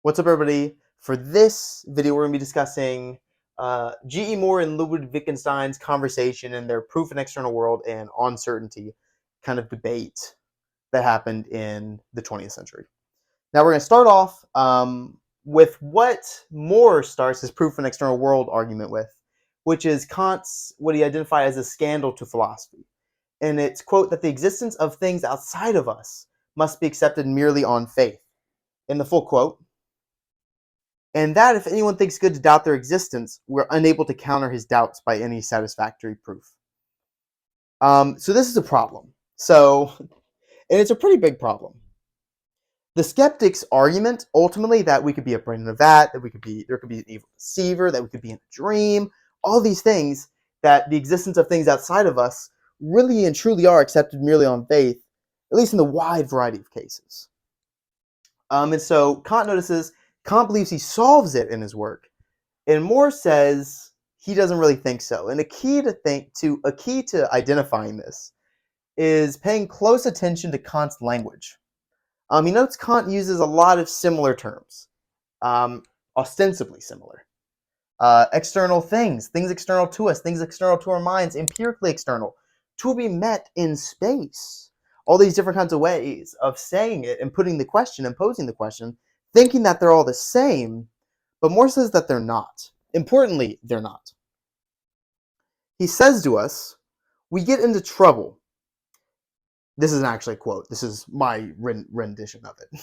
What's up, everybody? For this video, we're going to be discussing G.E. Moore and Ludwig Wittgenstein's conversation and their proof in external world and uncertainty kind of debate that happened in the 20th century. Now, we're going to start off with what Moore starts his proof in external world argument with, which is Kant's, what he identified as a scandal to philosophy. And it's, quote, that the existence of things outside of us must be accepted merely on faith. In the full quote, and that if anyone thinks good to doubt their existence, we're unable to counter his doubts by any satisfactory proof. So this is a problem. And it's a pretty big problem. The skeptic's argument, ultimately, that we could be a brain in a vat, that there could be an evil deceiver, that we could be in a dream, all these things, that the existence of things outside of us really and truly are accepted merely on faith, at least in the wide variety of cases. And so Kant notices, Kant believes he solves it in his work, and Moore says he doesn't really think so. And a key to identifying this is paying close attention to Kant's language. He notes Kant uses a lot of similar terms, ostensibly similar. External things external to us, things external to our minds, empirically external, to be met in space. All these different kinds of ways of saying it and putting the question and posing the question, thinking that they're all the same, but Moore says that they're not. Importantly, they're not. He says to us, we get into trouble. This isn't actually a quote. This is my rendition of it.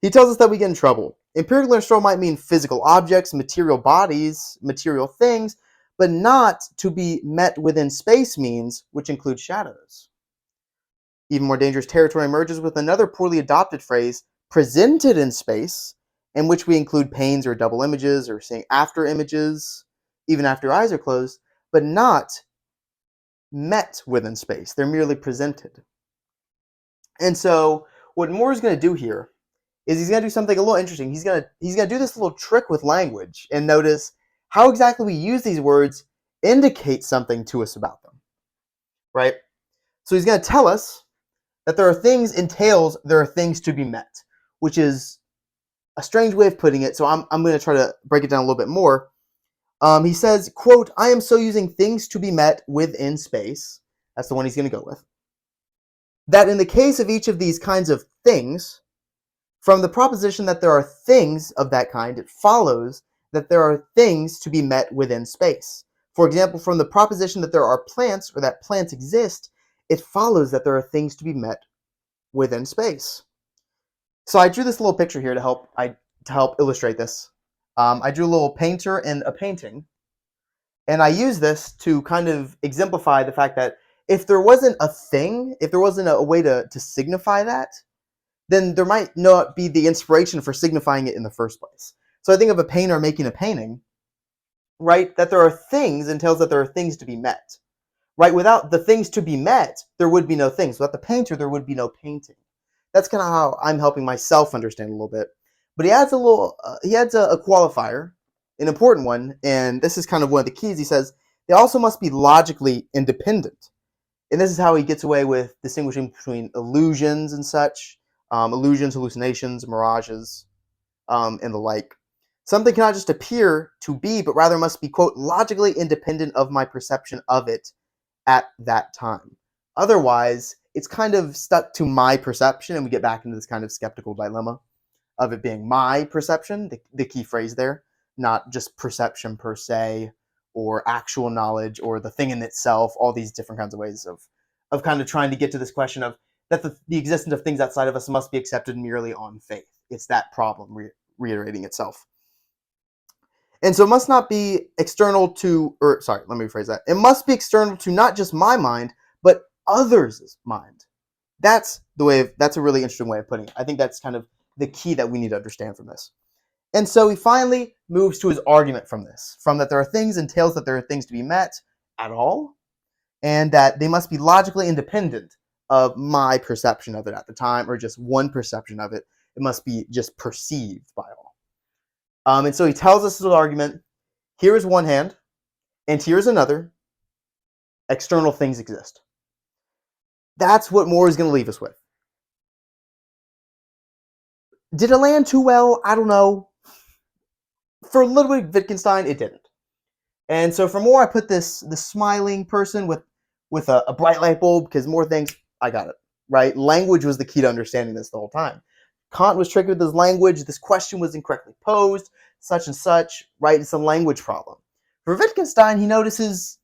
He tells us that we get in trouble. Empirical external might mean physical objects, material bodies, material things, but not to be met within space means, which includes shadows. Even more dangerous territory emerges with another poorly adopted phrase, presented in space, in which we include panes or double images or seeing after images, even after eyes are closed, but not met within space. They're merely presented. And so what Moore is going to do here is he's going to do something a little interesting. He's going to do this little trick with language and notice how exactly we use these words indicate something to us about them, right? So he's going to tell us that there are things entails there are things to be met, which is a strange way of putting it, so I'm going to try to break it down a little bit more. He says, quote, I am so using things to be met within space, that's the one he's going to go with, that in the case of each of these kinds of things, from the proposition that there are things of that kind, it follows that there are things to be met within space. For example, from the proposition that there are plants or that plants exist, it follows that there are things to be met within space. So I drew this little picture here to help illustrate this. I drew a little painter and a painting, and I use this to kind of exemplify the fact that if there wasn't a thing, if there wasn't a way to signify that, then there might not be the inspiration for signifying it in the first place. So I think of a painter making a painting, right, that there are things entails that there are things to be met. Right, without the things to be met, there would be no things. Without the painter, there would be no painting. That's kind of how I'm helping myself understand a little bit. But he adds a qualifier, an important one, and this is kind of one of the keys. He says, they also must be logically independent. And this is how he gets away with distinguishing between illusions and such, illusions, hallucinations, mirages, and the like. Something cannot just appear to be, but rather must be, quote, logically independent of my perception of it at that time. Otherwise, it's kind of stuck to my perception, and we get back into this kind of skeptical dilemma of it being my perception, the key phrase there, not just perception per se, or actual knowledge, or the thing in itself, all these different kinds of ways of kind of trying to get to this question of that the existence of things outside of us must be accepted merely on faith. It's that problem reiterating itself. And so it must not be external to, let me rephrase that. It must be external to not just my mind, but others' mind. That's a really interesting way of putting it. I think that's kind of the key that we need to understand from this. And so he finally moves to his argument from this, from that there are things entails that there are things to be met at all, and that they must be logically independent of my perception of it at the time, or just one perception of it. It must be just perceived by all. And so he tells us his argument, here is one hand, and here is another. External things exist. That's what Moore is going to leave us with. Did it land too well? I don't know. For Ludwig Wittgenstein, it didn't. And so for Moore, I put this smiling person with a bright light bulb, because Moore thinks, I got it, right? Language was the key to understanding this the whole time. Kant was tricky with his language. This question was incorrectly posed, such and such, right? It's a language problem. For Wittgenstein, he notices,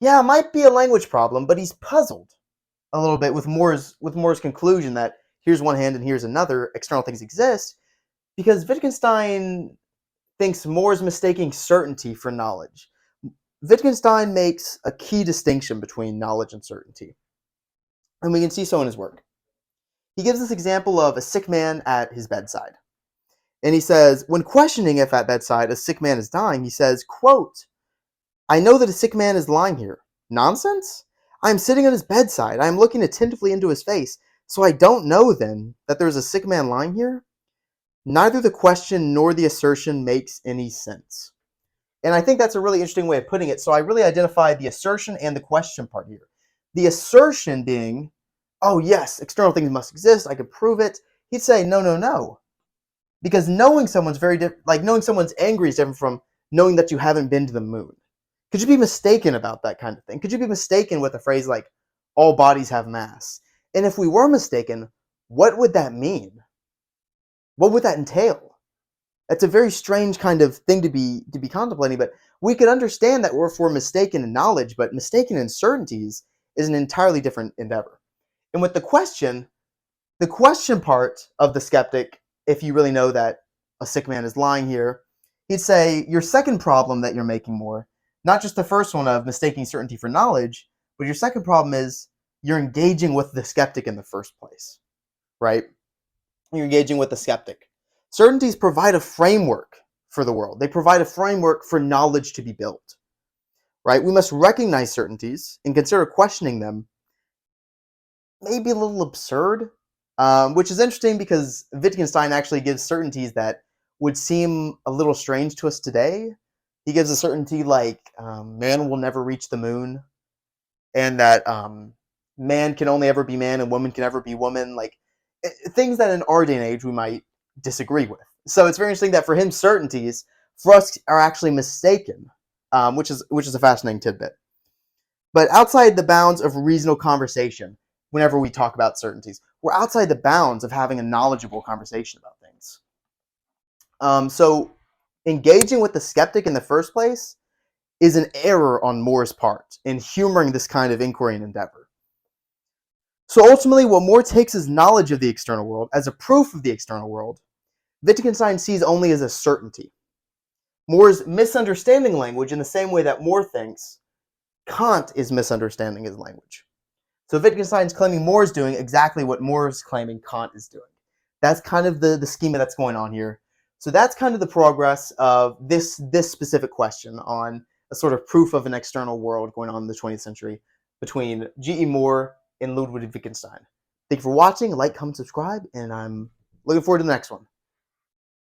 yeah, it might be a language problem, but he's puzzled a little bit with Moore's conclusion that here's one hand and here's another, external things exist, because Wittgenstein thinks Moore's mistaking certainty for knowledge. Wittgenstein makes a key distinction between knowledge and certainty, and we can see so in his work. He gives this example of a sick man at his bedside. And he says, when questioning if at bedside a sick man is dying, he says, quote, I know that a sick man is lying here. Nonsense? I am sitting at his bedside. I am looking attentively into his face. So I don't know, then, that there is a sick man lying here? Neither the question nor the assertion makes any sense. And I think that's a really interesting way of putting it. So I really identified the assertion and the question part here. The assertion being, oh yes, external things must exist, I could prove it. He'd say, no, no, no. Because knowing someone's very different, like knowing someone's angry is different from knowing that you haven't been to the moon. Could you be mistaken about that kind of thing? Could you be mistaken with a phrase like, all bodies have mass? And if we were mistaken, what would that mean? What would that entail? That's a very strange kind of thing to be contemplating, but we could understand that if we're mistaken in knowledge, but mistaken in certainties is an entirely different endeavor. And with the question part of the skeptic, if you really know that a sick man is lying here, he'd say, your second problem that you're making more, not just the first one of mistaking certainty for knowledge, but your second problem is you're engaging with the skeptic in the first place, right? You're engaging with the skeptic. Certainties provide a framework for the world. They provide a framework for knowledge to be built, right? We must recognize certainties and consider questioning them. Maybe a little absurd, which is interesting because Wittgenstein actually gives certainties that would seem a little strange to us today. He gives a certainty like man will never reach the moon, and that man can only ever be man and woman can ever be woman, like things that in our day and age we might disagree with. So it's very interesting that for him, certainties for us are actually mistaken, which is a fascinating tidbit. But outside the bounds of reasonable conversation, whenever we talk about certainties, we're outside the bounds of having a knowledgeable conversation about things. So engaging with the skeptic in the first place is an error on Moore's part in humoring this kind of inquiry and endeavor. So ultimately, what Moore takes as knowledge of the external world, as a proof of the external world, Wittgenstein sees only as a certainty. Moore's misunderstanding language in the same way that Moore thinks Kant is misunderstanding his language. So Wittgenstein's claiming Moore is doing exactly what Moore is claiming Kant is doing. That's kind of the schema that's going on here. So that's kind of the progress of this specific question on a sort of proof of an external world going on in the 20th century between G.E. Moore and Ludwig Wittgenstein. Thank you for watching. Like, comment, subscribe, and I'm looking forward to the next one.